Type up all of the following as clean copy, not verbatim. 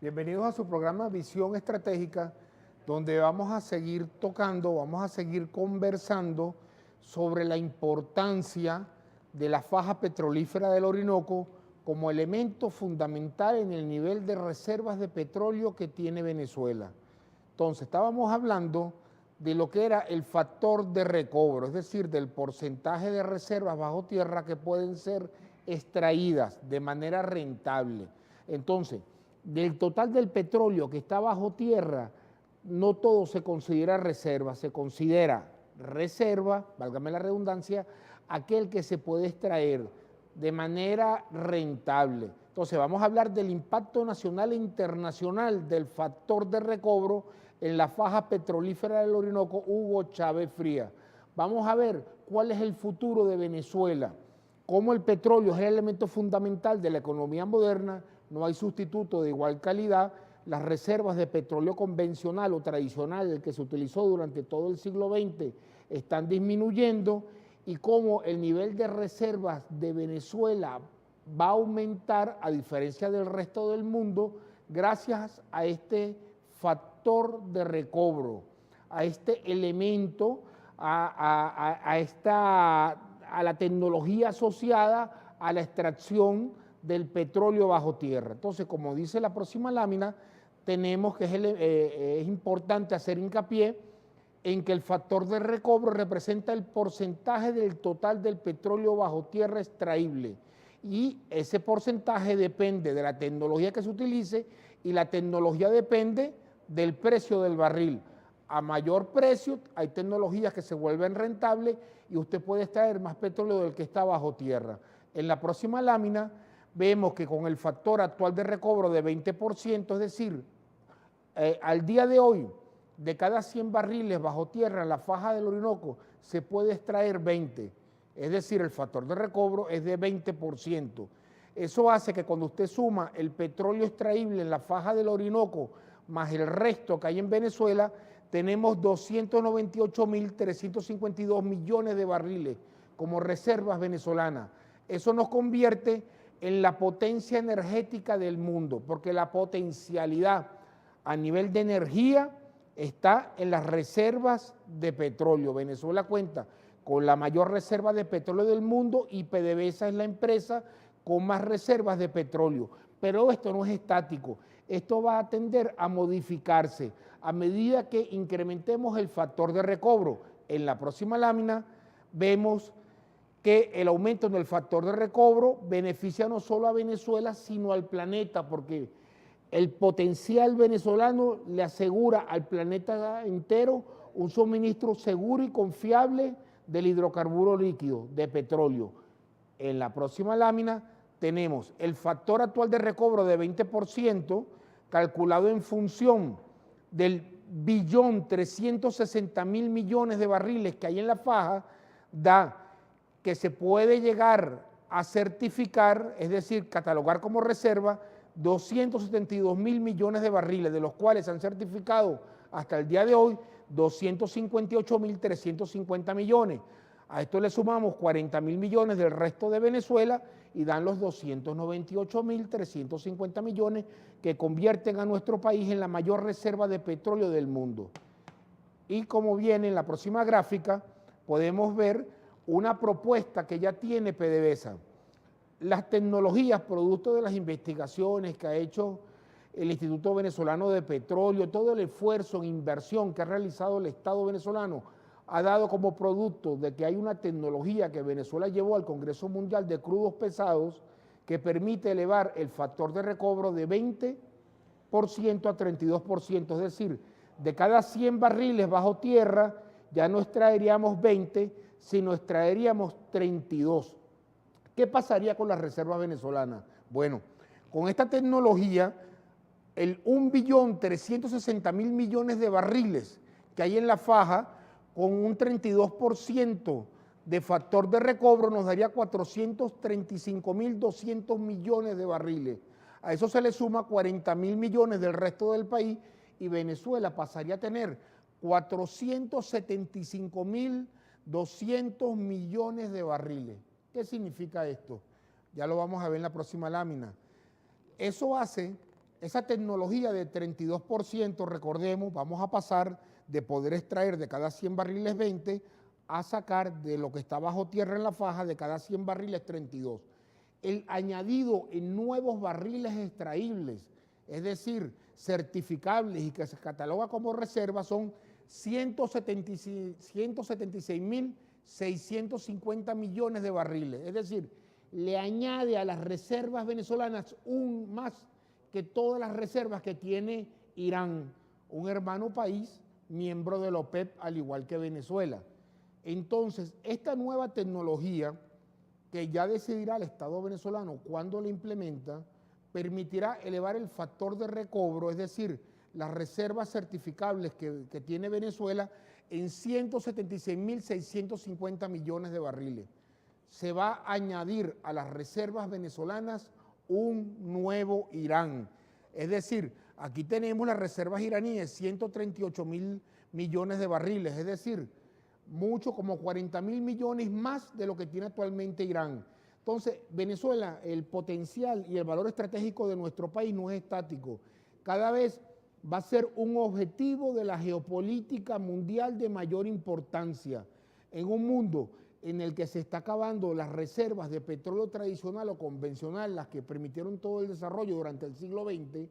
Bienvenidos a su programa Visión Estratégica, donde vamos a seguir tocando, vamos a seguir conversando sobre la importancia de la faja petrolífera del Orinoco como elemento fundamental en el nivel de reservas de petróleo que tiene Venezuela. Entonces, estábamos hablando de lo que era el factor de recobro, es decir, del porcentaje de reservas bajo tierra que pueden ser extraídas de manera rentable. Entonces, del total del petróleo que está bajo tierra, no todo se considera reserva, se considera reserva, válgame la redundancia, aquel que se puede extraer de manera rentable. Entonces vamos a hablar del impacto nacional e internacional del factor de recobro en la faja petrolífera del Orinoco Hugo Chávez Frías. Vamos a ver cuál es el futuro de Venezuela, cómo el petróleo es el elemento fundamental de la economía moderna, no hay sustituto de igual calidad, las reservas de petróleo convencional o tradicional, el que se utilizó durante todo el siglo XX, están disminuyendo y cómo el nivel de reservas de Venezuela va a aumentar a diferencia del resto del mundo gracias a este factor de recobro, a este elemento, a la tecnología asociada a la extracción del petróleo bajo tierra. Entonces, como dice la próxima lámina, tenemos que es importante hacer hincapié en que el factor de recobro representa el porcentaje del total del petróleo bajo tierra extraíble y ese porcentaje depende de la tecnología que se utilice y la tecnología depende del precio del barril. A mayor precio hay tecnologías que se vuelven rentables y usted puede extraer más petróleo del que está bajo tierra. En la próxima lámina vemos que con el factor actual de recobro de 20%, es decir, al día de hoy, de cada 100 barriles bajo tierra en la faja del Orinoco, se puede extraer 20, es decir, el factor de recobro es de 20%. Eso hace que cuando usted suma el petróleo extraíble en la faja del Orinoco más el resto que hay en Venezuela, tenemos 298.352 millones de barriles como reservas venezolanas. Eso nos convierte en la potencia energética del mundo, porque la potencialidad a nivel de energía está en las reservas de petróleo. Venezuela cuenta con la mayor reserva de petróleo del mundo y PDVSA es la empresa con más reservas de petróleo. Pero esto no es estático, esto va a tender a modificarse a medida que incrementemos el factor de recobro. En la próxima lámina vemos que el aumento en el factor de recobro beneficia no solo a Venezuela, sino al planeta, porque el potencial venezolano le asegura al planeta entero un suministro seguro y confiable del hidrocarburo líquido, de petróleo. En la próxima lámina tenemos el factor actual de recobro de 20%, calculado en función del 1.360.000.000.000 de barriles que hay en la faja, da que se puede llegar a certificar, es decir, catalogar como reserva, 272.000 millones de barriles, de los cuales se han certificado hasta el día de hoy 258.350 millones. A esto le sumamos 40.000 millones del resto de Venezuela y dan los 298.350 millones que convierten a nuestro país en la mayor reserva de petróleo del mundo. Y como viene en la próxima gráfica, podemos ver una propuesta que ya tiene PDVSA. Las tecnologías, producto de las investigaciones que ha hecho el Instituto Venezolano de Petróleo, todo el esfuerzo en inversión que ha realizado el Estado venezolano, ha dado como producto de que hay una tecnología que Venezuela llevó al Congreso Mundial de Crudos Pesados que permite elevar el factor de recobro de 20% a 32%, es decir, de cada 100 barriles bajo tierra ya no extraeríamos 20, sino extraeríamos 32. ¿Qué pasaría con las reservas venezolanas? Bueno, con esta tecnología, el 1.360.000.000.000 de barriles que hay en la faja, con un 32% de factor de recobro, nos daría 435.200 millones de barriles. A eso se le suma 40.000 millones del resto del país y Venezuela pasaría a tener 475.200 millones de barriles. ¿Qué significa esto? Ya lo vamos a ver en la próxima lámina. Eso hace esa tecnología de 32%, recordemos, vamos a pasar de poder extraer de cada 100 barriles 20 a sacar de lo que está bajo tierra en la faja de cada 100 barriles 32. El añadido en nuevos barriles extraíbles, es decir, certificables y que se cataloga como reserva, son 176.650 millones de barriles. Es decir, le añade a las reservas venezolanas un más que todas las reservas que tiene Irán, un hermano país miembro de la OPEP, al igual que Venezuela. Entonces, esta nueva tecnología, que ya decidirá el Estado venezolano cuándo la implementa, permitirá elevar el factor de recobro, es decir, las reservas certificables que tiene Venezuela en 176.650 millones de barriles. Se va a añadir a las reservas venezolanas un nuevo Irán. Es decir, aquí tenemos las reservas iraníes, 138.000 millones de barriles, es decir, mucho como 40.000 millones más de lo que tiene actualmente Irán. Entonces, Venezuela, el potencial y el valor estratégico de nuestro país no es estático. Cada vez va a ser un objetivo de la geopolítica mundial de mayor importancia. En un mundo en el que se está acabando las reservas de petróleo tradicional o convencional, las que permitieron todo el desarrollo durante el siglo XX,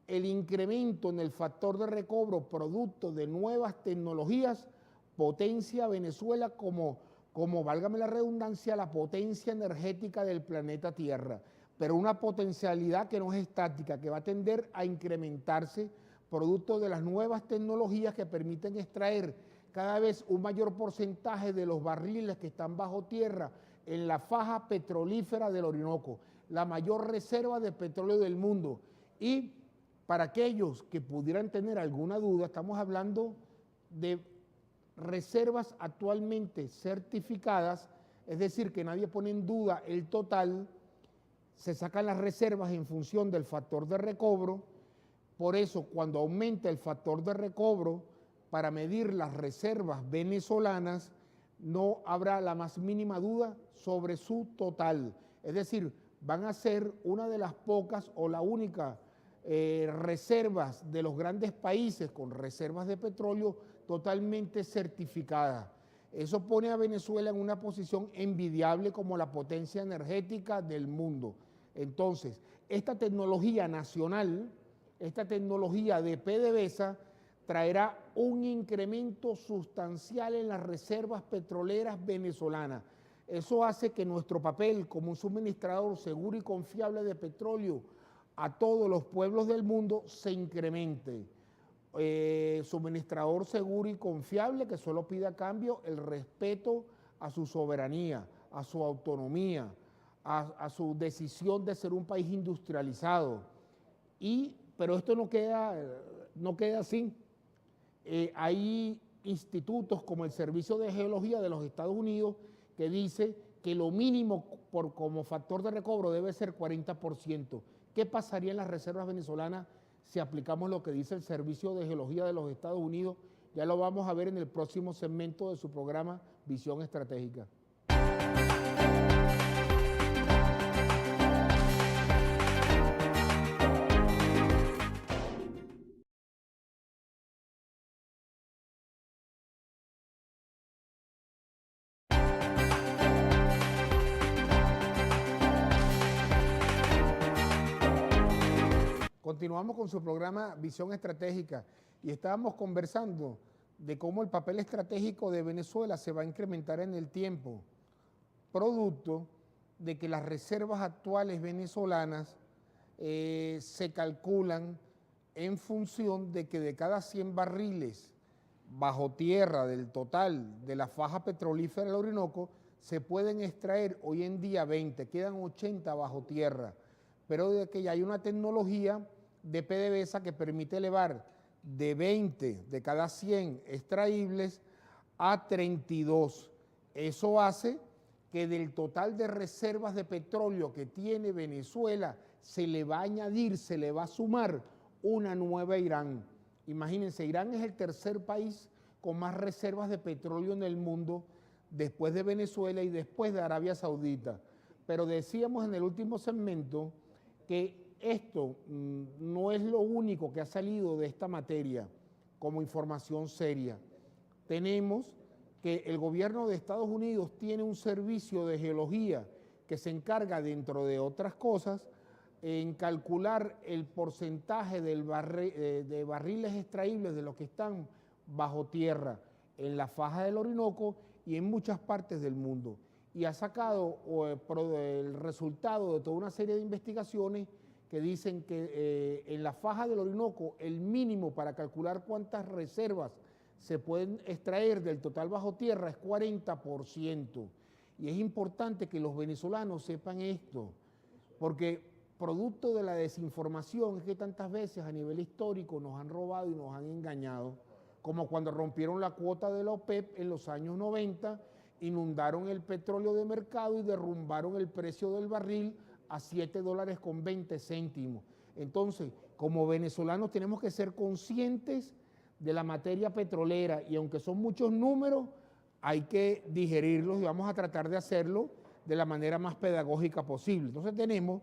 el incremento en el factor de recobro producto de nuevas tecnologías potencia a Venezuela como, válgame la redundancia, la potencia energética del planeta Tierra, pero una potencialidad que no es estática, que va a tender a incrementarse producto de las nuevas tecnologías que permiten extraer cada vez un mayor porcentaje de los barriles que están bajo tierra en la faja petrolífera del Orinoco, la mayor reserva de petróleo del mundo. Y para aquellos que pudieran tener alguna duda, estamos hablando de reservas actualmente certificadas, es decir, que nadie pone en duda el total, se sacan las reservas en función del factor de recobro. Por eso, cuando aumenta el factor de recobro para medir las reservas venezolanas, no habrá la más mínima duda sobre su total. Es decir, van a ser una de las pocas o la única reservas de los grandes países con reservas de petróleo totalmente certificadas. Eso pone a Venezuela en una posición envidiable como la potencia energética del mundo. Entonces, esta tecnología nacional, esta tecnología de PDVSA, traerá un incremento sustancial en las reservas petroleras venezolanas. Eso hace que nuestro papel como un suministrador seguro y confiable de petróleo a todos los pueblos del mundo se incremente. Suministrador seguro y confiable que solo pide a cambio el respeto a su soberanía, a su autonomía, a su decisión de ser un país industrializado. Pero esto no queda así. Hay institutos como el Servicio de Geología de los Estados Unidos que dice que lo mínimo como factor de recobro debe ser 40%. ¿Qué pasaría en las reservas venezolanas si aplicamos lo que dice el Servicio de Geología de los Estados Unidos? Ya lo vamos a ver en el próximo segmento de su programa Visión Estratégica. Continuamos con su programa Visión Estratégica y estábamos conversando de cómo el papel estratégico de Venezuela se va a incrementar en el tiempo, producto de que las reservas actuales venezolanas se calculan en función de que de cada 100 barriles bajo tierra del total de la faja petrolífera del Orinoco se pueden extraer hoy en día 20, quedan 80 bajo tierra, pero de que ya hay una tecnología de PDVSA que permite elevar de 20 de cada 100 extraíbles a 32. Eso hace que del total de reservas de petróleo que tiene Venezuela se le va a añadir, se le va a sumar una nueva Irán. Imagínense, Irán es el tercer país con más reservas de petróleo en el mundo después de Venezuela y después de Arabia Saudita. Pero decíamos en el último segmento que esto no es lo único que ha salido de esta materia como información seria. Tenemos que el gobierno de Estados Unidos tiene un servicio de geología que se encarga, dentro de otras cosas, en calcular el porcentaje de barriles extraíbles de los que están bajo tierra en la faja del Orinoco y en muchas partes del mundo. Y ha sacado el resultado de toda una serie de investigaciones que dicen que en la faja del Orinoco el mínimo para calcular cuántas reservas se pueden extraer del total bajo tierra es 40%. Y es importante que los venezolanos sepan esto, porque producto de la desinformación es que tantas veces a nivel histórico nos han robado y nos han engañado, como cuando rompieron la cuota de la OPEP en los años 90, inundaron el petróleo de mercado y derrumbaron el precio del barril a $7.20. Entonces, como venezolanos tenemos que ser conscientes de la materia petrolera y aunque son muchos números, hay que digerirlos y vamos a tratar de hacerlo de la manera más pedagógica posible. Entonces tenemos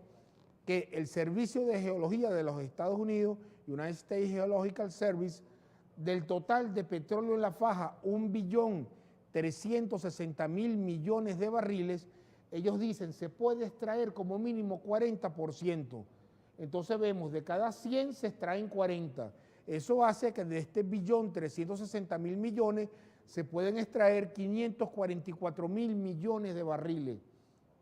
que el Servicio de Geología de los Estados Unidos, United States Geological Service, del total de petróleo en la faja, 1.360.000 millones de barriles, ellos dicen se puede extraer como mínimo 40%. Entonces vemos, de cada 100 se extraen 40. Eso hace que de este 1.360.000 millones se pueden extraer 544.000 millones de barriles.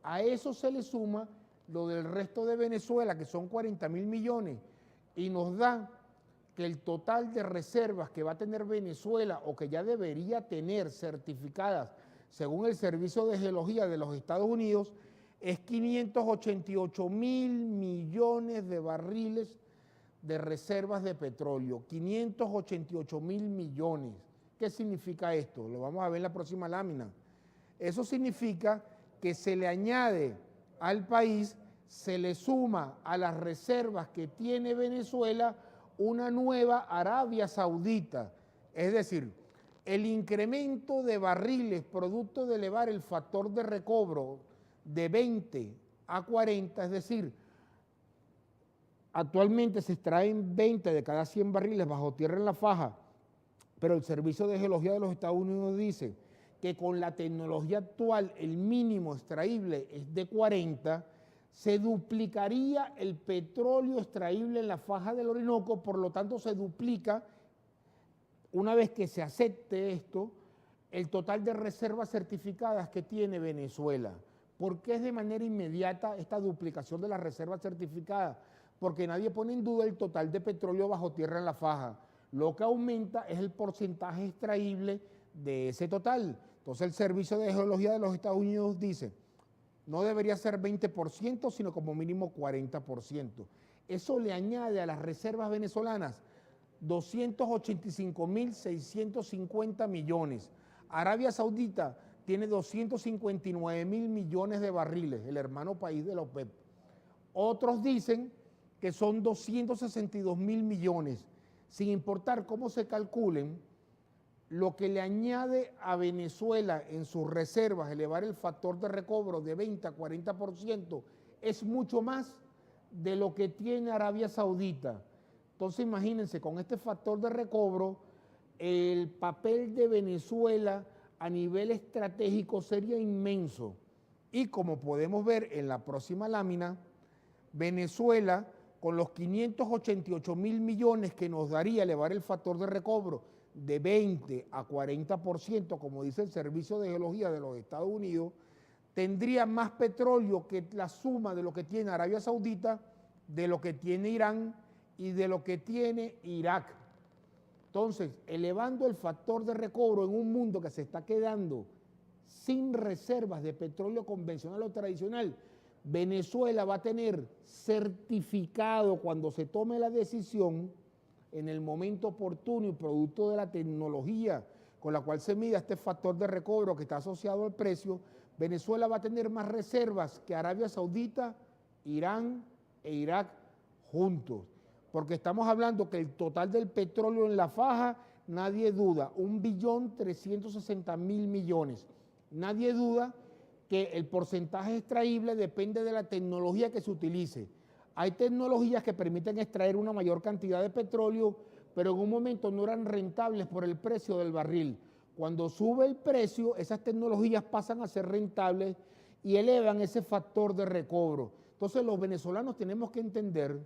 A eso se le suma lo del resto de Venezuela, que son 40.000 millones, y nos da que el total de reservas que va a tener Venezuela o que ya debería tener certificadas según el Servicio de Geología de los Estados Unidos es 588.000 millones de barriles de reservas de petróleo, 588.000 millones. ¿Qué significa esto? Lo vamos a ver en la próxima lámina. Eso significa que se le añade al país, se le suma a las reservas que tiene Venezuela una nueva Arabia Saudita. Es decir, el incremento de barriles producto de elevar el factor de recobro de 20 a 40, es decir, actualmente se extraen 20 de cada 100 barriles bajo tierra en la faja, pero el Servicio de Geología de los Estados Unidos dice que con la tecnología actual el mínimo extraíble es de 40, se duplicaría el petróleo extraíble en la faja del Orinoco, por lo tanto se duplica, una vez que se acepte esto, el total de reservas certificadas que tiene Venezuela. ¿Por qué es de manera inmediata esta duplicación de las reservas certificadas? Porque nadie pone en duda el total de petróleo bajo tierra en la faja. Lo que aumenta es el porcentaje extraíble de ese total. Entonces el Servicio de Geología de los Estados Unidos dice, no debería ser 20%, sino como mínimo 40%. Eso le añade a las reservas venezolanas 285.650 millones. Arabia Saudita tiene 259.000 millones de barriles, el hermano país de la OPEP. Otros dicen que son 262.000 millones. Sin importar cómo se calculen, lo que le añade a Venezuela en sus reservas, elevar el factor de recobro de 20 a 40%, es mucho más de lo que tiene Arabia Saudita. Entonces imagínense, con este factor de recobro, el papel de Venezuela a nivel estratégico sería inmenso. Y como podemos ver en la próxima lámina, Venezuela, con los 588.000 millones que nos daría elevar el factor de recobro de 20 a 40%, como dice el Servicio de Geología de los Estados Unidos, tendría más petróleo que la suma de lo que tiene Arabia Saudita, de lo que tiene Irán y de lo que tiene Irak. Entonces, elevando el factor de recobro en un mundo que se está quedando sin reservas de petróleo convencional o tradicional, Venezuela va a tener certificado cuando se tome la decisión en el momento oportuno y producto de la tecnología con la cual se mida este factor de recobro que está asociado al precio, Venezuela va a tener más reservas que Arabia Saudita, Irán e Irak juntos. Porque estamos hablando que el total del petróleo en la faja, nadie duda, 1.360.000 millones. Nadie duda que el porcentaje extraíble depende de la tecnología que se utilice. Hay tecnologías que permiten extraer una mayor cantidad de petróleo, pero en un momento no eran rentables por el precio del barril. Cuando sube el precio, esas tecnologías pasan a ser rentables y elevan ese factor de recobro. Entonces los venezolanos tenemos que entender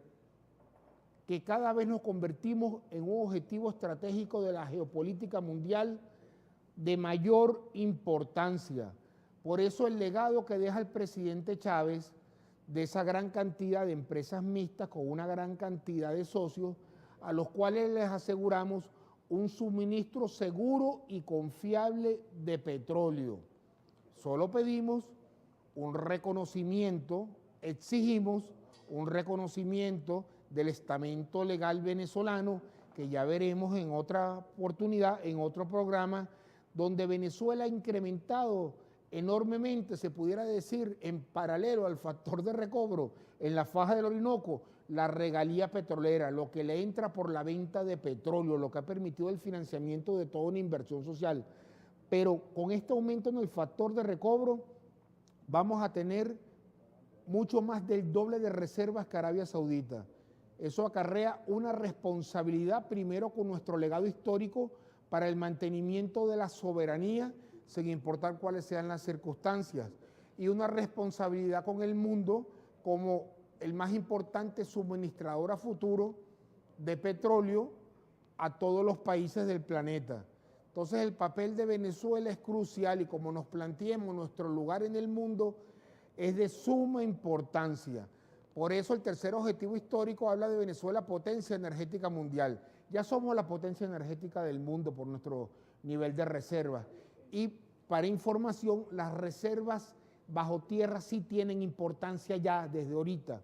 que cada vez nos convertimos en un objetivo estratégico de la geopolítica mundial de mayor importancia. Por eso el legado que deja el presidente Chávez de esa gran cantidad de empresas mixtas con una gran cantidad de socios a los cuales les aseguramos un suministro seguro y confiable de petróleo. Solo pedimos un reconocimiento, exigimos un reconocimiento del estamento legal venezolano, que ya veremos en otra oportunidad, en otro programa, donde Venezuela ha incrementado enormemente, se pudiera decir, en paralelo al factor de recobro en la faja del Orinoco, la regalía petrolera, lo que le entra por la venta de petróleo, lo que ha permitido el financiamiento de toda una inversión social. Pero con este aumento en el factor de recobro, vamos a tener mucho más del doble de reservas que Arabia Saudita. Eso acarrea una responsabilidad primero con nuestro legado histórico para el mantenimiento de la soberanía, sin importar cuáles sean las circunstancias, y una responsabilidad con el mundo como el más importante suministrador a futuro de petróleo a todos los países del planeta. Entonces el papel de Venezuela es crucial y como nos planteemos nuestro lugar en el mundo es de suma importancia. Por eso el tercer objetivo histórico habla de Venezuela potencia energética mundial. Ya somos la potencia energética del mundo por nuestro nivel de reservas. Y para información, las reservas bajo tierra sí tienen importancia ya desde ahorita.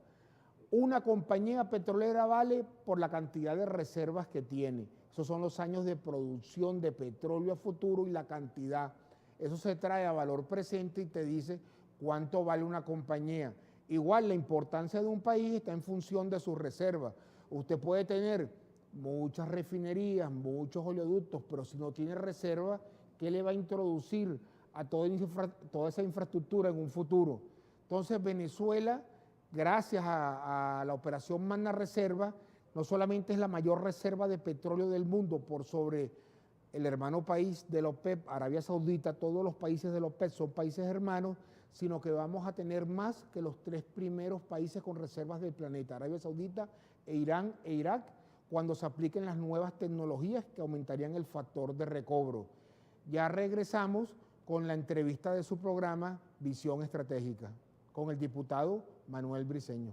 Una compañía petrolera vale por la cantidad de reservas que tiene. Esos son los años de producción de petróleo a futuro y la cantidad. Eso se trae a valor presente y te dice cuánto vale una compañía. Igual la importancia de un país está en función de sus reservas. Usted puede tener muchas refinerías, muchos oleoductos, pero si no tiene reserva, ¿qué le va a introducir a toda esa infraestructura en un futuro? Entonces Venezuela, gracias a la operación Magna Reserva, no solamente es la mayor reserva de petróleo del mundo por sobre el hermano país de la OPEP, Arabia Saudita, todos los países de la OPEP son países hermanos, sino que vamos a tener más que los 3 primeros países con reservas del planeta, Arabia Saudita, Irán e Irak, cuando se apliquen las nuevas tecnologías que aumentarían el factor de recobro. Ya regresamos con la entrevista de su programa Visión Estratégica, con el diputado Manuel Briceño.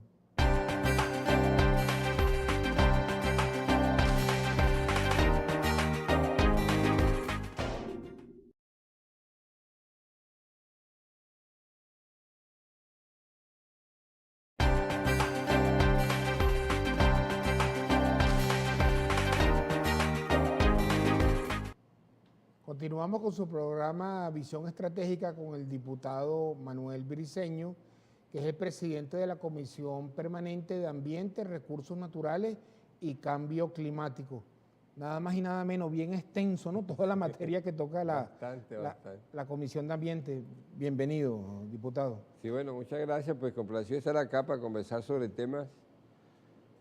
Continuamos con su programa Visión Estratégica con el diputado Manuel Briceño, que es el presidente de la Comisión Permanente de Ambiente, Recursos Naturales y Cambio Climático. Nada más y nada menos, bien extenso, ¿no? Toda la materia que toca la Comisión de Ambiente. Bienvenido, diputado. Sí, bueno, muchas gracias. Pues complacido estar acá para conversar sobre temas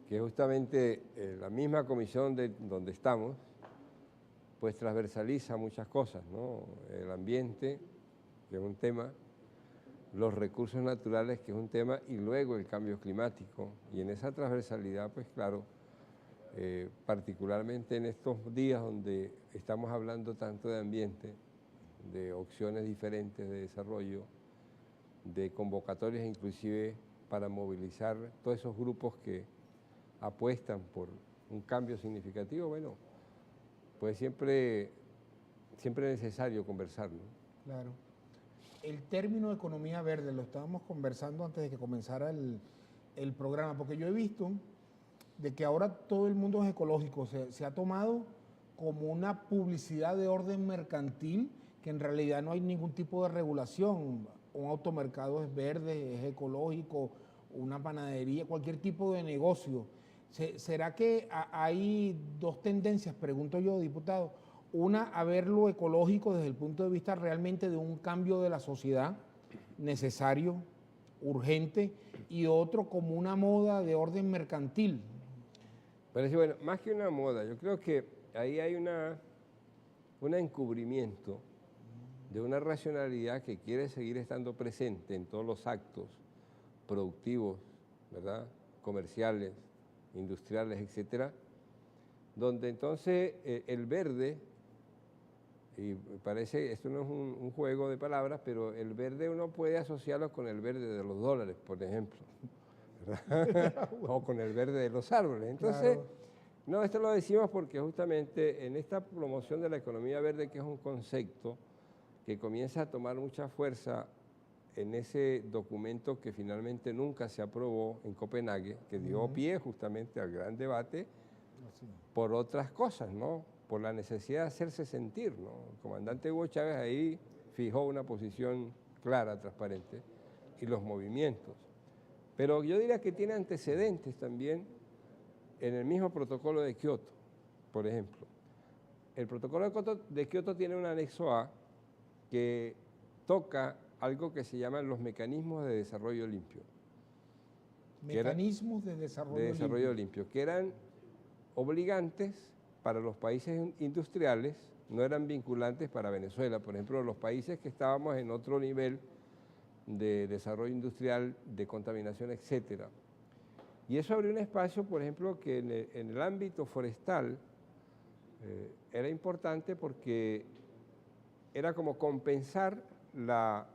que justamente la misma comisión donde estamos, pues transversaliza muchas cosas, ¿no? El ambiente, que es un tema, los recursos naturales, que es un tema, y luego el cambio climático. Y en esa transversalidad, pues claro, particularmente en estos días donde estamos hablando tanto de ambiente, de opciones diferentes de desarrollo, de convocatorias inclusive para movilizar todos esos grupos que apuestan por un cambio significativo, bueno, pues siempre es necesario conversar, ¿no? Claro. El término economía verde lo estábamos conversando antes de que comenzara el programa, porque yo he visto de que ahora todo el mundo es ecológico, se ha tomado como una publicidad de orden mercantil, que en realidad no hay ningún tipo de regulación. Un automercado es verde, es ecológico, una panadería, cualquier tipo de negocio. ¿Será que hay dos tendencias, pregunto yo, diputado? Una, a ver lo ecológico desde el punto de vista realmente de un cambio de la sociedad necesario, urgente, y otro como una moda de orden mercantil. Parece, bueno, más que una moda, yo creo que ahí hay un encubrimiento de una racionalidad que quiere seguir estando presente en todos los actos productivos, ¿verdad?, comerciales, industriales, etcétera, donde entonces el verde, y parece, esto no es un juego de palabras, pero el verde uno puede asociarlo con el verde de los dólares, por ejemplo, ¿verdad? O con el verde de los árboles. Entonces, Claro. no, esto lo decimos porque justamente en esta promoción de la economía verde, que es un concepto que comienza a tomar mucha fuerza en ese documento que finalmente nunca se aprobó en Copenhague, que dio pie justamente al gran debate por otras cosas, ¿no? Por la necesidad de hacerse sentir, ¿no? El comandante Hugo Chávez ahí fijó una posición clara, transparente, y los movimientos. Pero yo diría que tiene antecedentes también en el mismo protocolo de Kioto, por ejemplo. El protocolo de Kioto tiene un anexo A que toca algo que se llaman los mecanismos de desarrollo limpio. Mecanismos de desarrollo limpio, que eran obligantes para los países industriales, no eran vinculantes para Venezuela. Por ejemplo, los países que estábamos en otro nivel de desarrollo industrial, de contaminación, etcétera. Y eso abrió un espacio, por ejemplo, que en el ámbito forestal era importante porque era como compensar la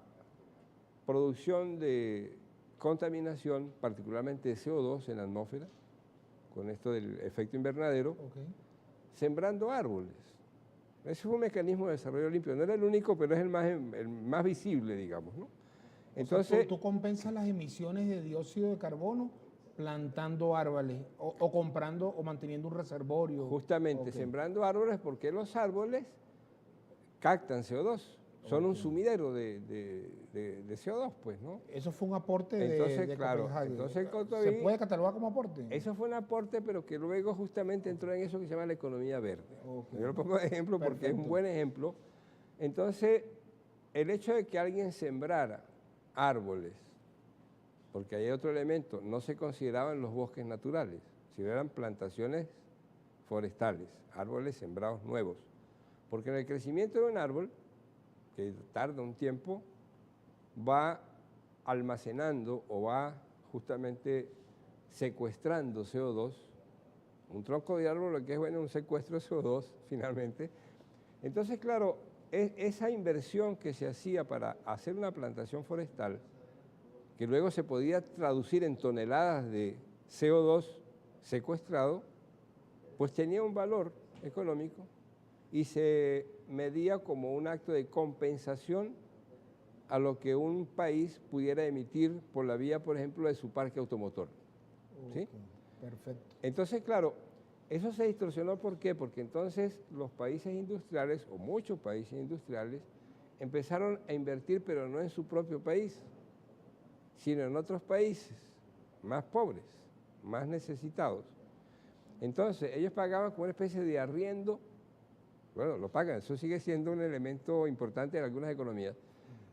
producción de contaminación, particularmente de CO2 en la atmósfera, con esto del efecto invernadero, sembrando árboles. Ese fue un mecanismo de desarrollo limpio. No era el único, pero es el más visible, digamos, ¿no? Entonces, o sea, tú compensas las emisiones de dióxido de carbono plantando árboles o comprando o manteniendo un reservorio. Justamente, sembrando árboles, porque los árboles captan CO2, son un sumidero de CO2, pues, ¿no? Eso fue un aporte de claro, Copenhague. entonces ¿Se puede catalogar como aporte? Eso fue un aporte, pero que luego justamente entró en eso que se llama la economía verde. Yo lo pongo de ejemplo porque es un buen ejemplo. Entonces, el hecho de que alguien sembrara árboles, porque hay otro elemento, no se consideraban los bosques naturales, sino eran plantaciones forestales, árboles sembrados nuevos. Porque en el crecimiento de un árbol, que tarda un tiempo, va almacenando o va justamente secuestrando CO2. Un tronco de árbol lo que es bueno es un secuestro de CO2 finalmente. Entonces, claro, esa inversión que se hacía para hacer una plantación forestal, que luego se podía traducir en toneladas de CO2 secuestrado, pues tenía un valor económico y se medía como un acto de compensación a lo que un país pudiera emitir por la vía, por ejemplo, de su parque automotor. ¿Sí? Perfecto. Entonces, claro, eso se distorsionó. ¿Por qué? Porque entonces los países industriales, o muchos países industriales, empezaron a invertir, pero no en su propio país, sino en otros países más pobres, más necesitados. Entonces, ellos pagaban como una especie de arriendo. Bueno, lo pagan, eso sigue siendo un elemento importante en algunas economías.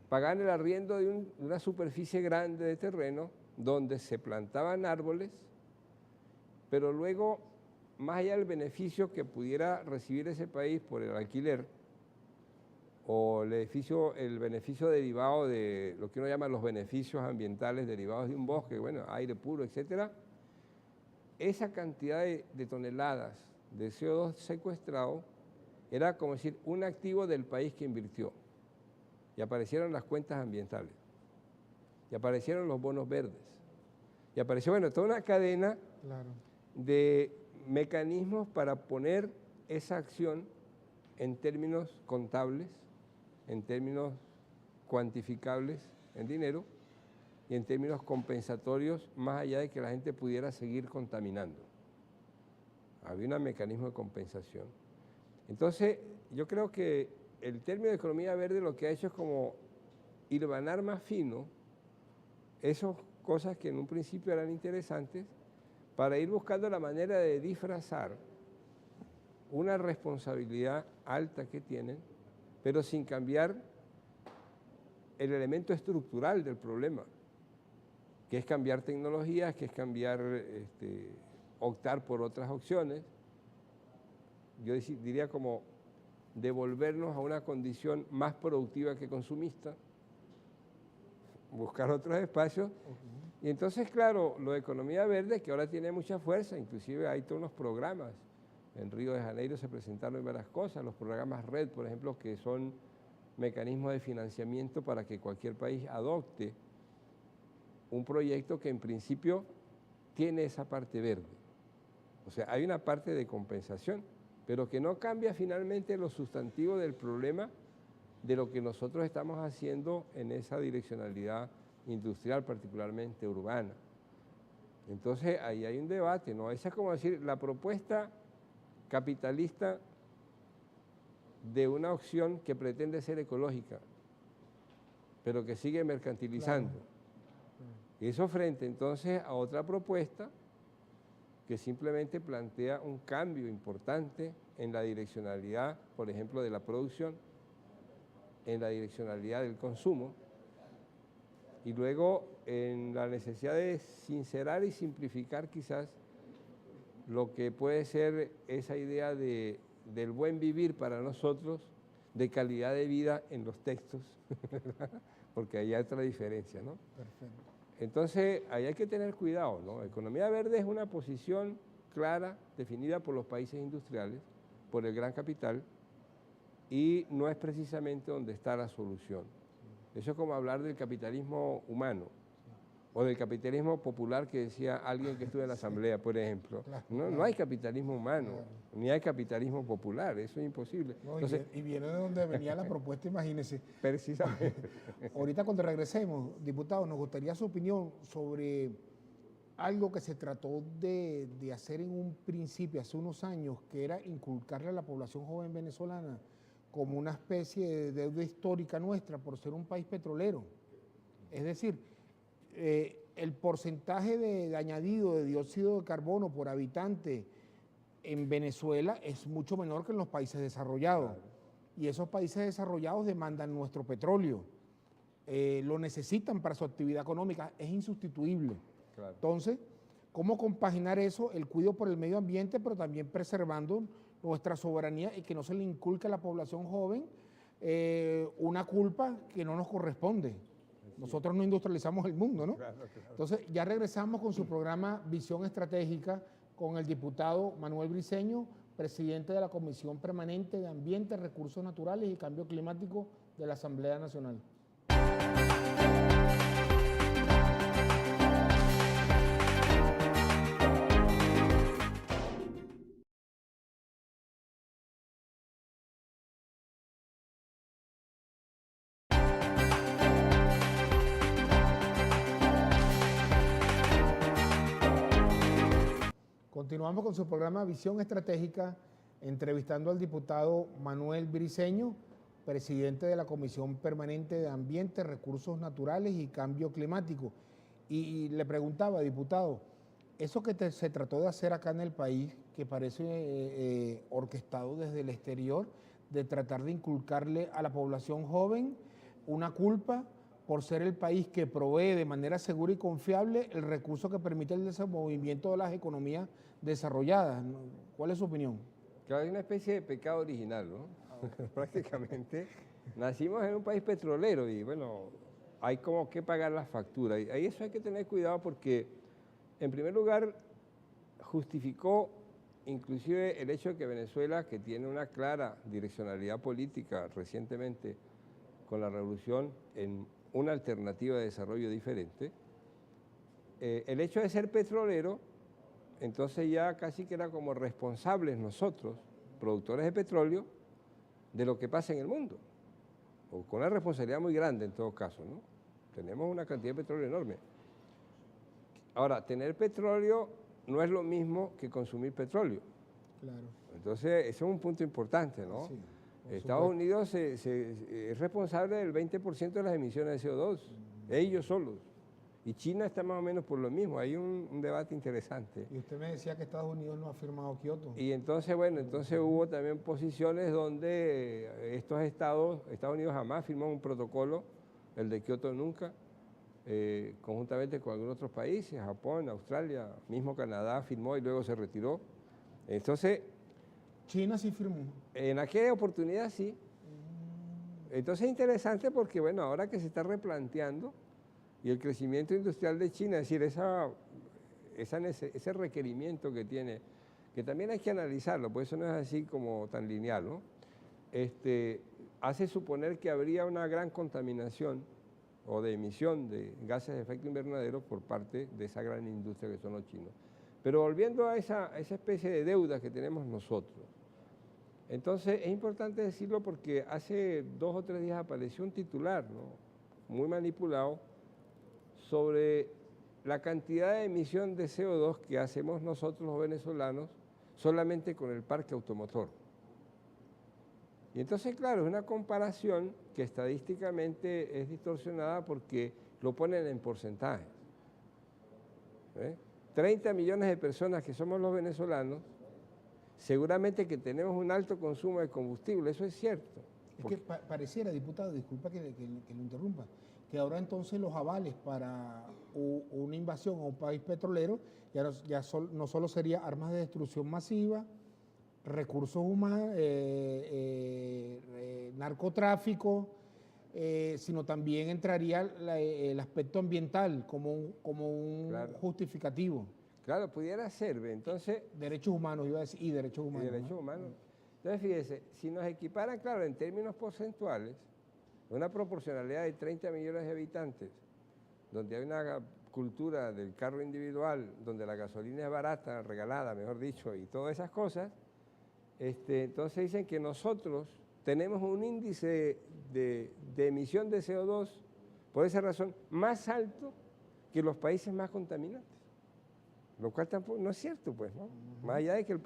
Pagaban el arriendo de una superficie grande de terreno donde se plantaban árboles, pero luego, más allá del beneficio que pudiera recibir ese país por el alquiler, o el beneficio derivado de lo que uno llama los beneficios ambientales derivados de un bosque, bueno, aire puro, etcétera, esa cantidad de toneladas de CO2 secuestrado era como decir un activo del país que invirtió. Y aparecieron las cuentas ambientales, y aparecieron los bonos verdes, y apareció, bueno, toda una cadena de mecanismos para poner esa acción en términos contables, en términos cuantificables en dinero y en términos compensatorios, más allá de que la gente pudiera seguir contaminando. Había un mecanismo de compensación. Entonces, yo creo que el término de economía verde lo que ha hecho es como hilvanar más fino esas cosas que en un principio eran interesantes para ir buscando la manera de disfrazar una responsabilidad alta que tienen, pero sin cambiar el elemento estructural del problema, que es cambiar tecnologías, que es cambiar, optar por otras opciones. Yo diría como devolvernos a una condición más productiva que consumista, buscar otros espacios. Y entonces, claro, lo de economía verde, que ahora tiene mucha fuerza, inclusive hay todos unos programas. En Río de Janeiro se presentaron varias cosas, los programas RED, por ejemplo, que son mecanismos de financiamiento para que cualquier país adopte un proyecto que en principio tiene esa parte verde. O sea, hay una parte de compensación, pero que no cambia finalmente lo sustantivo del problema de lo que nosotros estamos haciendo en esa direccionalidad industrial, particularmente urbana. Entonces, ahí hay un debate, ¿no? Esa es como decir, la propuesta capitalista de una opción que pretende ser ecológica, pero que sigue mercantilizando. Claro. Y eso frente entonces a otra propuesta que simplemente plantea un cambio importante en la direccionalidad, por ejemplo, de la producción, en la direccionalidad del consumo, y luego en la necesidad de sincerar y simplificar quizás lo que puede ser esa idea del buen vivir para nosotros, de calidad de vida en los textos, porque ahí hay otra diferencia, ¿no? Perfecto. Entonces, ahí hay que tener cuidado, ¿no? Economía verde es una posición clara, definida por los países industriales, por el gran capital, y no es precisamente donde está la solución. Eso es como hablar del capitalismo humano, o del capitalismo popular que decía alguien que estuvo en la asamblea, por ejemplo. No hay capitalismo humano, ni hay capitalismo popular, eso es imposible. No, entonces, y viene de donde venía la propuesta, imagínense. Precisamente. Ahorita cuando regresemos, diputado, nos gustaría su opinión sobre algo que se trató de hacer en un principio, hace unos años, que era inculcarle a la población joven venezolana como una especie de deuda histórica nuestra por ser un país petrolero. Es decir, el porcentaje de añadido de dióxido de carbono por habitante en Venezuela es mucho menor que en los países desarrollados. Claro. Y esos países desarrollados demandan nuestro petróleo, lo necesitan para su actividad económica, es insustituible. Claro. Entonces, ¿cómo compaginar eso, el cuidado por el medio ambiente, pero también preservando nuestra soberanía y que no se le inculque a la población joven una culpa que no nos corresponde? Nosotros no industrializamos el mundo, ¿no? Claro, claro. Entonces, ya regresamos con su programa Visión Estratégica con el diputado Manuel Briceño, presidente de la Comisión Permanente de Ambiente, Recursos Naturales y Cambio Climático de la Asamblea Nacional. Continuamos con su programa Visión Estratégica, entrevistando al diputado Manuel Briceño, presidente de la Comisión Permanente de Ambiente, Recursos Naturales y Cambio Climático. Y le preguntaba, diputado, eso que se trató de hacer acá en el país, que parece orquestado desde el exterior, de tratar de inculcarle a la población joven una culpa por ser el país que provee de manera segura y confiable el recurso que permite el desenvolvimiento de las economías desarrolladas. ¿Cuál es su opinión? Claro, hay una especie de pecado original, ¿no? Prácticamente nacimos en un país petrolero y bueno, hay como que pagar las facturas. Y ahí eso hay que tener cuidado porque, en primer lugar, justificó inclusive el hecho de que Venezuela, que tiene una clara direccionalidad política recientemente con la revolución en una alternativa de desarrollo diferente, el hecho de ser petrolero, entonces ya casi que era como responsables nosotros, productores de petróleo, de lo que pasa en el mundo, o con una responsabilidad muy grande en todo caso, ¿no? Tenemos una cantidad de petróleo enorme. Ahora, tener petróleo no es lo mismo que consumir petróleo. Claro. Entonces, ese es un punto importante, ¿no? Sí, Estados Unidos es responsable del 20% de las emisiones de CO2, ellos solos. Y China está más o menos por lo mismo, hay un debate interesante. Y usted me decía que Estados Unidos no ha firmado Kioto. Y entonces, bueno, entonces hubo también posiciones donde estos Estados Unidos jamás firmó un protocolo, el de Kioto nunca, conjuntamente con algunos otros países, Japón, Australia, mismo Canadá firmó y luego se retiró. Entonces, China sí firmó. en aquella oportunidad sí. Entonces es interesante porque, bueno, ahora que se está replanteando y el crecimiento industrial de China, es decir, ese requerimiento que tiene, que también hay que analizarlo, pues eso no es así como tan lineal, ¿no? Hace suponer que habría una gran contaminación o de emisión de gases de efecto invernadero por parte de esa gran industria que son los chinos. Pero volviendo a esa especie de deuda que tenemos nosotros, entonces es importante decirlo porque hace 2 o 3 días apareció un titular, ¿no?, muy manipulado sobre la cantidad de emisión de CO2 que hacemos nosotros los venezolanos solamente con el parque automotor. Y entonces, claro, es una comparación que estadísticamente es distorsionada porque lo ponen en porcentajes. 30 millones de personas que somos los venezolanos, seguramente que tenemos un alto consumo de combustible, eso es cierto. Es que pareciera, diputado, disculpa que lo interrumpa, que ahora entonces los avales para una invasión a un país petrolero no solo sería armas de destrucción masiva, recursos humanos, narcotráfico, sino también entraría el aspecto ambiental como un Claro. justificativo. Claro, pudiera ser, entonces... Derechos humanos, iba a decir, y derechos humanos. Y derechos humanos. Entonces, fíjese, si nos equiparan, claro, en términos porcentuales, una proporcionalidad de 30 millones de habitantes, donde hay una cultura del carro individual, donde la gasolina es barata, regalada, mejor dicho, y todas esas cosas, entonces dicen que nosotros tenemos un índice de emisión de CO2, por esa razón, más alto que los países más contaminantes. Lo cual tampoco no es cierto, pues, ¿no? Más allá de que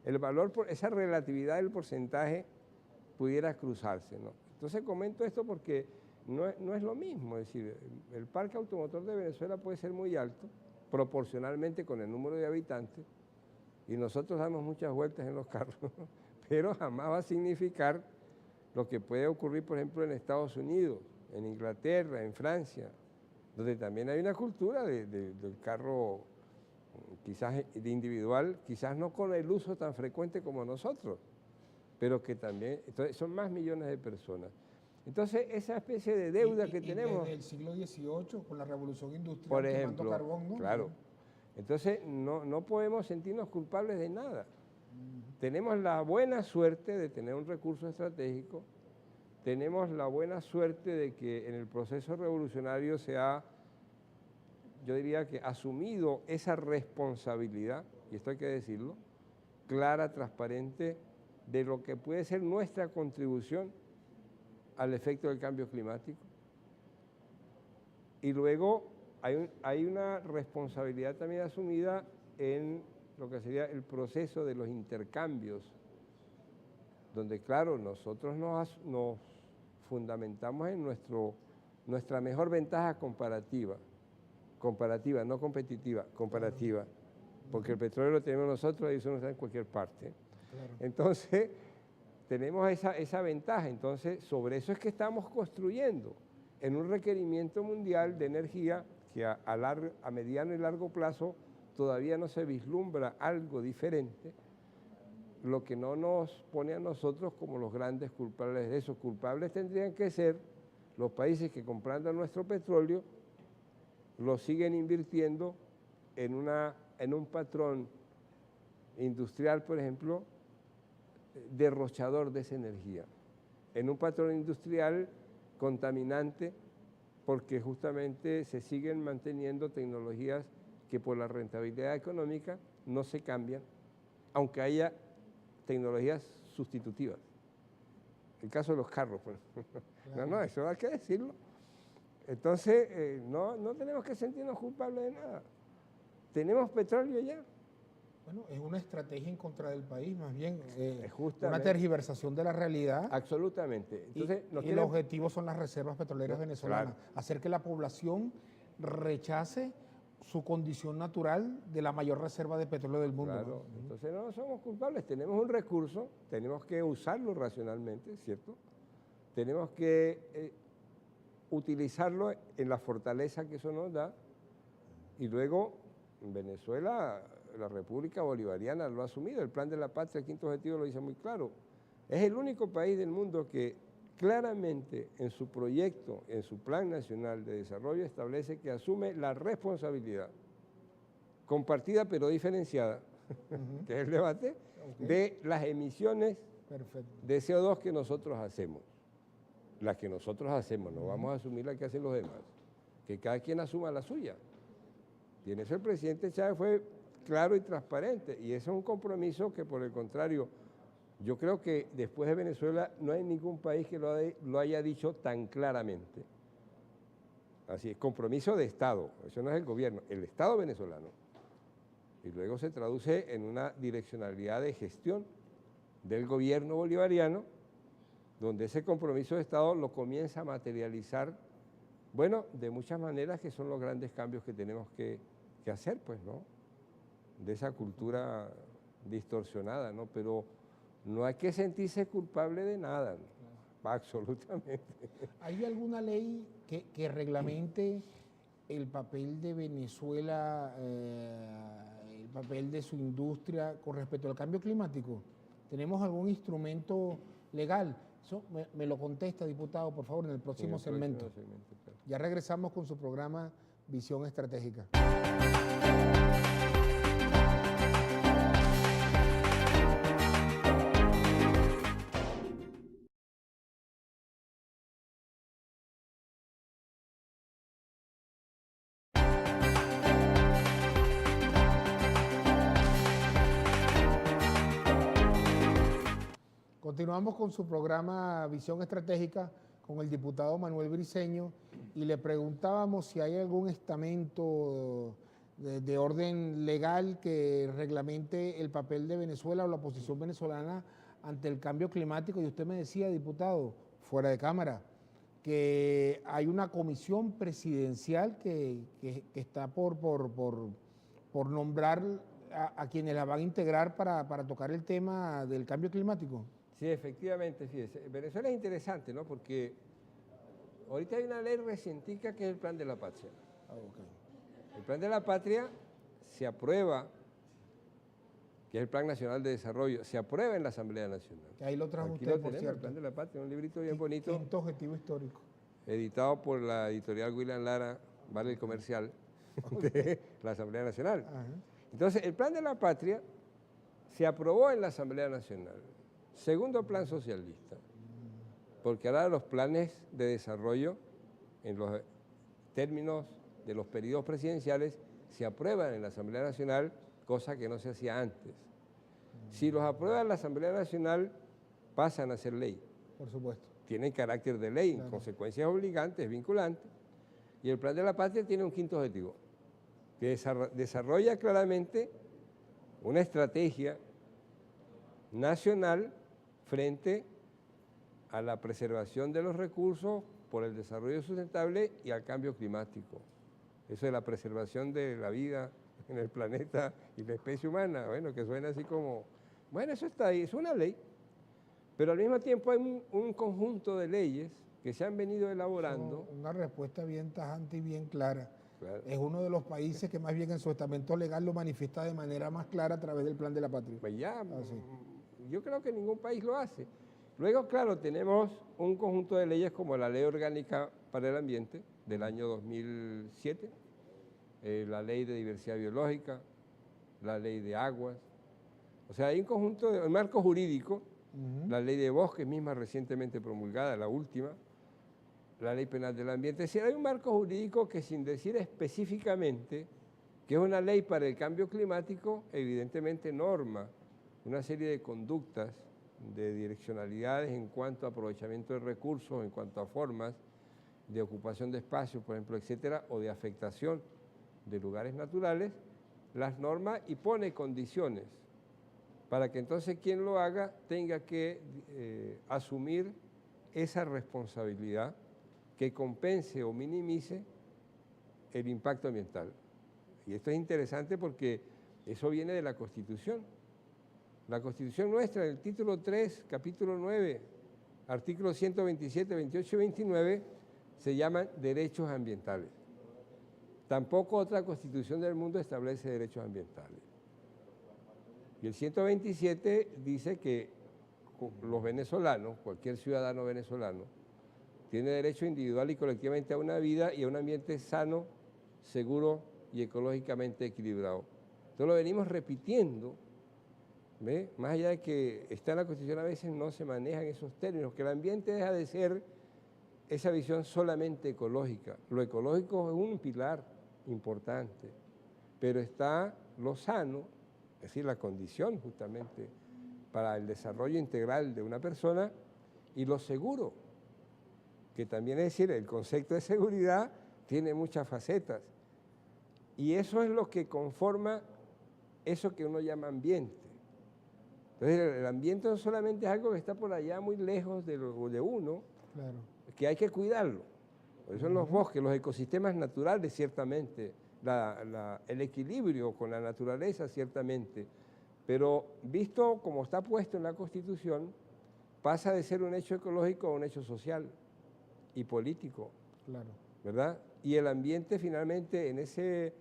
el valor, esa relatividad del porcentaje pudiera cruzarse, ¿no? Entonces comento esto porque no es lo mismo, es decir, el parque automotor de Venezuela puede ser muy alto, proporcionalmente con el número de habitantes, y nosotros damos muchas vueltas en los carros, pero jamás va a significar lo que puede ocurrir, por ejemplo, en Estados Unidos, en Inglaterra, en Francia, donde también hay una cultura del carro quizás de individual, quizás no con el uso tan frecuente como nosotros, pero que también, entonces son más millones de personas. Entonces, esa especie de deuda que tenemos... Desde el siglo XVIII, con la revolución industrial, por ejemplo, quemando carbón, ¿no? Claro. Entonces, no podemos sentirnos culpables de nada. Tenemos la buena suerte de tener un recurso estratégico, tenemos la buena suerte de que en el proceso revolucionario se ha, yo diría que asumido esa responsabilidad, y esto hay que decirlo, clara, transparente, de lo que puede ser nuestra contribución al efecto del cambio climático. Y luego hay una responsabilidad también asumida en lo que sería el proceso de los intercambios, donde, claro, nosotros nos fundamentamos en nuestra mejor ventaja comparativa, no competitiva, comparativa, porque el petróleo lo tenemos nosotros y eso no está en cualquier parte. Claro. Entonces, tenemos esa ventaja, entonces sobre eso es que estamos construyendo en un requerimiento mundial de energía que a mediano y largo plazo todavía no se vislumbra algo diferente, lo que no nos pone a nosotros como los grandes culpables de eso. Culpables tendrían que ser los países que comprando nuestro petróleo lo siguen invirtiendo en un patrón industrial, por ejemplo, derrochador de esa energía, en un patrón industrial contaminante, porque justamente se siguen manteniendo tecnologías que por la rentabilidad económica no se cambian, aunque haya tecnologías sustitutivas. El caso de los carros, pues. Claro. No, eso hay que decirlo. Entonces, no tenemos que sentirnos culpables de nada. Tenemos petróleo ya. Bueno, es una estrategia en contra del país, más bien una tergiversación de la realidad. Absolutamente. Entonces, y el objetivo son las reservas petroleras venezolanas, claro, hacer que la población rechace su condición natural de la mayor reserva de petróleo del mundo. Claro, ¿no? Entonces no somos culpables, tenemos un recurso, tenemos que usarlo racionalmente, ¿cierto? Tenemos que utilizarlo en la fortaleza que eso nos da, y luego en Venezuela, la República Bolivariana lo ha asumido, el Plan de la Patria, el quinto objetivo lo dice muy claro. Es el único país del mundo que claramente en su proyecto, en su Plan Nacional de Desarrollo, establece que asume la responsabilidad compartida pero diferenciada, que es el debate, de las emisiones de CO2 que nosotros hacemos. Las que nosotros hacemos, no vamos a asumir las que hacen los demás, que cada quien asuma la suya. Y en eso el presidente Chávez fue claro y transparente, y ese es un compromiso que, por el contrario, yo creo que después de Venezuela no hay ningún país que lo haya dicho tan claramente. Así es, compromiso de Estado, eso no es el gobierno, el Estado venezolano. Y luego se traduce en una direccionalidad de gestión del gobierno bolivariano, donde ese compromiso de Estado lo comienza a materializar, bueno, de muchas maneras, que son los grandes cambios que tenemos que hacer, pues, ¿no? De esa cultura distorsionada, ¿no? Pero no hay que sentirse culpable de nada, ¿no? Absolutamente. ¿Hay alguna ley que reglamente el papel de Venezuela, el papel de su industria con respecto al cambio climático? ¿Tenemos algún instrumento legal? Eso me lo contesta, diputado, por favor, en el próximo segmento. Claro. Ya regresamos con su programa Visión Estratégica. Continuamos con su programa Visión Estratégica con el diputado Manuel Briceño y le preguntábamos si hay algún estamento de orden legal que reglamente el papel de Venezuela o la posición venezolana ante el cambio climático. Y usted me decía, diputado, fuera de cámara, que hay una comisión presidencial que está por nombrar a quienes la van a integrar para tocar el tema del cambio climático. Sí, efectivamente, fíjese. Venezuela es interesante, ¿no? Porque ahorita hay una ley recientica que es el Plan de la Patria. El Plan de la Patria se aprueba, que es el Plan Nacional de Desarrollo, se aprueba en la Asamblea Nacional. Que ahí lo trajo Aquí usted, lo por tenemos, cierto. El Plan de la Patria, un librito bien bonito. Quinto objetivo histórico. Editado por la editorial William Lara, Vale el Comercial, de la Asamblea Nacional. Ajá. Entonces, el Plan de la Patria se aprobó en la Asamblea Nacional. Segundo plan socialista, porque ahora los planes de desarrollo en los términos de los periodos presidenciales se aprueban en la Asamblea Nacional, cosa que no se hacía antes. Si los aprueba la Asamblea Nacional, pasan a ser ley. Por supuesto. Tienen carácter de ley, Claro. Consecuencias obligantes, vinculantes. Y el Plan de la Patria tiene un quinto objetivo, que desarrolla claramente una estrategia nacional frente a la preservación de los recursos por el desarrollo sustentable y al cambio climático. Eso de la preservación de la vida en el planeta y la especie humana, bueno, que suena así como, bueno, eso está ahí, es una ley, pero al mismo tiempo hay un conjunto de leyes que se han venido elaborando. Una respuesta bien tajante y bien clara. Claro. Es uno de los países que más bien en su estamento legal lo manifiesta de manera más clara a través del Plan de la Patria. Pues ya, Así. yo creo que ningún país lo hace. Luego, claro, tenemos un conjunto de leyes como la Ley Orgánica para el Ambiente del año 2007, la Ley de Diversidad Biológica, la Ley de Aguas. O sea, hay un conjunto de marco jurídico, la Ley de Bosques misma recientemente promulgada, la última, la Ley Penal del Ambiente. Es decir, hay un marco jurídico que, sin decir específicamente que es una ley para el cambio climático, evidentemente norma una serie de conductas, de direccionalidades en cuanto a aprovechamiento de recursos, en cuanto a formas de ocupación de espacios, por ejemplo, etcétera, o de afectación de lugares naturales, las norma y pone condiciones para que entonces quien lo haga tenga que asumir esa responsabilidad que compense o minimice el impacto ambiental. Y esto es interesante porque eso viene de la Constitución. La Constitución nuestra, en el título 3, capítulo 9, artículos 127, 28 y 29, se llaman derechos ambientales. Tampoco otra constitución del mundo establece derechos ambientales. Y el 127 dice que los venezolanos, cualquier ciudadano venezolano, tiene derecho individual y colectivamente a una vida y a un ambiente sano, seguro y ecológicamente equilibrado. Entonces lo venimos repitiendo, ¿ve? Más allá de que está en la Constitución, a veces no se manejan esos términos, que el ambiente deja de ser esa visión solamente ecológica. Lo ecológico es un pilar importante, pero está lo sano, es decir, la condición justamente para el desarrollo integral de una persona, y lo seguro, que también es decir, el concepto de seguridad tiene muchas facetas, y eso es lo que conforma eso que uno llama ambiente. Entonces el ambiente no solamente es algo que está por allá muy lejos de uno, Claro. que hay que cuidarlo. Por eso en los bosques, los ecosistemas naturales, ciertamente, el equilibrio con la naturaleza, ciertamente, pero visto como está puesto en la Constitución, pasa de ser un hecho ecológico a un hecho social y político, Claro. ¿verdad? Y el ambiente finalmente en esa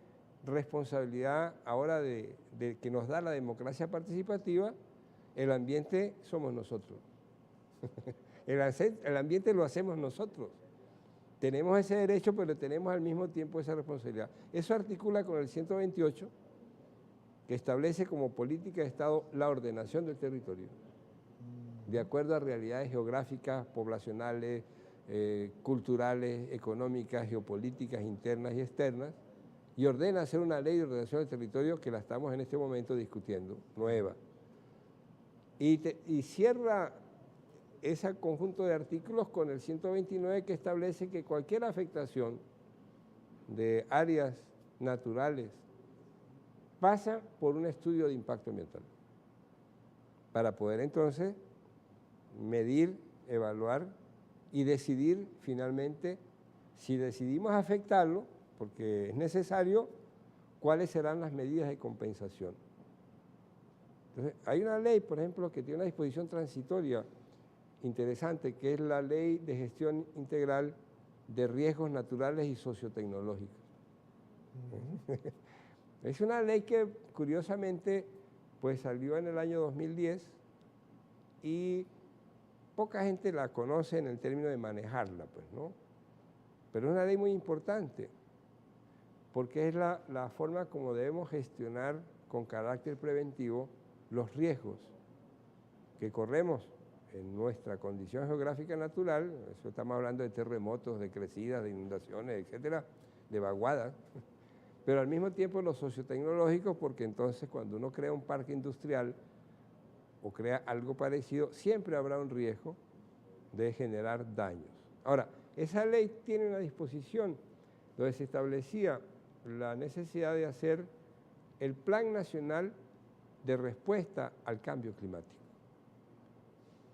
responsabilidad ahora de que nos da la democracia participativa, el ambiente somos nosotros. El ambiente lo hacemos nosotros. Tenemos ese derecho, pero tenemos al mismo tiempo esa responsabilidad. Eso articula con el 128, que establece como política de Estado la ordenación del territorio, de acuerdo a realidades geográficas, poblacionales, culturales, económicas, geopolíticas, internas y externas, y ordena hacer una ley de ordenación del territorio que la estamos en este momento discutiendo, nueva. Y cierra ese conjunto de artículos con el 129, que establece que cualquier afectación de áreas naturales pasa por un estudio de impacto ambiental, para poder entonces medir, evaluar y decidir finalmente, si decidimos afectarlo, porque es necesario, cuáles serán las medidas de compensación. Entonces, hay una ley, por ejemplo, que tiene una disposición transitoria interesante, que es la Ley de Gestión Integral de Riesgos Naturales y Sociotecnológicos. Es una ley que, curiosamente, pues salió en el año 2010 y poca gente la conoce en el término de manejarla, pues, ¿no? Pero es una ley muy importante, porque es la forma como debemos gestionar con carácter preventivo los riesgos que corremos en nuestra condición geográfica natural. Eso estamos hablando de terremotos, de crecidas, de inundaciones, etcétera, de vaguadas, pero al mismo tiempo los sociotecnológicos, porque entonces cuando uno crea un parque industrial o crea algo parecido, siempre habrá un riesgo de generar daños. Ahora, esa ley tiene una disposición donde se establecía la necesidad de hacer el Plan Nacional de Respuesta al Cambio Climático.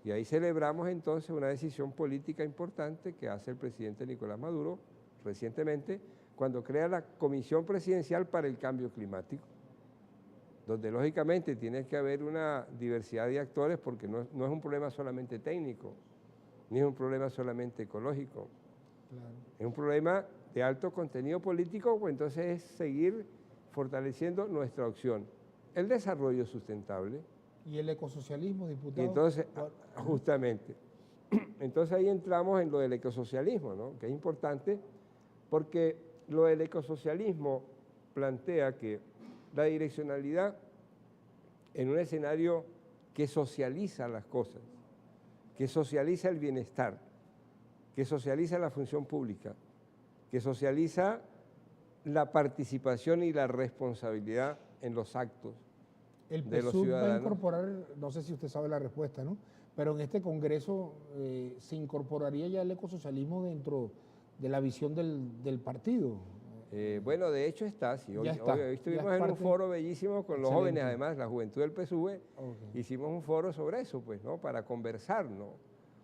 Y ahí celebramos entonces una decisión política importante que hace el presidente Nicolás Maduro recientemente, cuando crea la Comisión Presidencial para el Cambio Climático, donde lógicamente tiene que haber una diversidad de actores, porque no es un problema solamente técnico, ni es un problema solamente ecológico. Claro. Es un problema de alto contenido político, pues entonces es seguir fortaleciendo nuestra opción. El desarrollo sustentable. ¿Y el ecosocialismo, diputado? Y entonces, justamente, entonces ahí entramos en lo del ecosocialismo, ¿no? Que es importante, porque lo del ecosocialismo plantea que la direccionalidad en un escenario que socializa las cosas, que socializa el bienestar, que socializa la función pública, que socializa la participación y la responsabilidad en los actos de los ciudadanos. El PSUV va a incorporar, no sé si usted sabe la respuesta, ¿no? Pero en este Congreso se incorporaría ya el ecosocialismo dentro de la visión del partido. Bueno, de hecho está, sí. Hoy estuvimos en un foro bellísimo con los jóvenes, además, la juventud del PSUV. Hicimos un foro sobre eso, pues, ¿no? Para conversar, ¿no?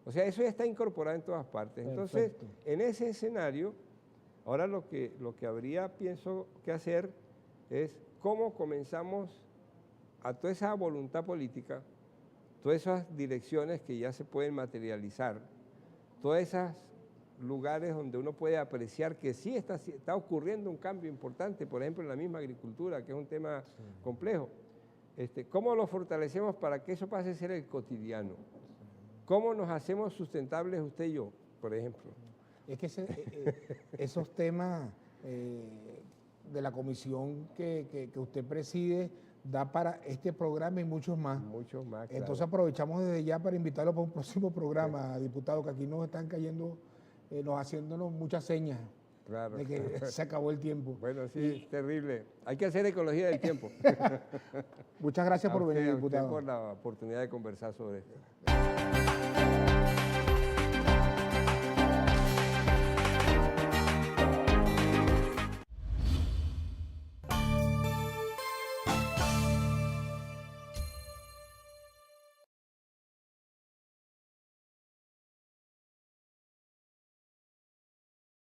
O sea, eso ya está incorporado en todas partes. Entonces, en ese escenario, ahora lo que habría, pienso, que hacer es cómo comenzamos a toda esa voluntad política, todas esas direcciones que ya se pueden materializar, todas esas lugares donde uno puede apreciar que sí está ocurriendo un cambio importante, por ejemplo, en la misma agricultura, que es un tema complejo. ¿Cómo lo fortalecemos para que eso pase a ser el cotidiano? ¿Cómo nos hacemos sustentables usted y yo, por ejemplo? Es que esos temas de la comisión que usted preside da para este programa y muchos más. Muchos más, claro. Entonces aprovechamos desde ya para invitarlo para un próximo programa, diputado, que aquí nos están cayendo, haciéndonos muchas señas Claro. de que se acabó el tiempo. Bueno, sí, es terrible. Hay que hacer ecología del tiempo. Muchas gracias por venir, a usted diputado. por la oportunidad de conversar sobre esto.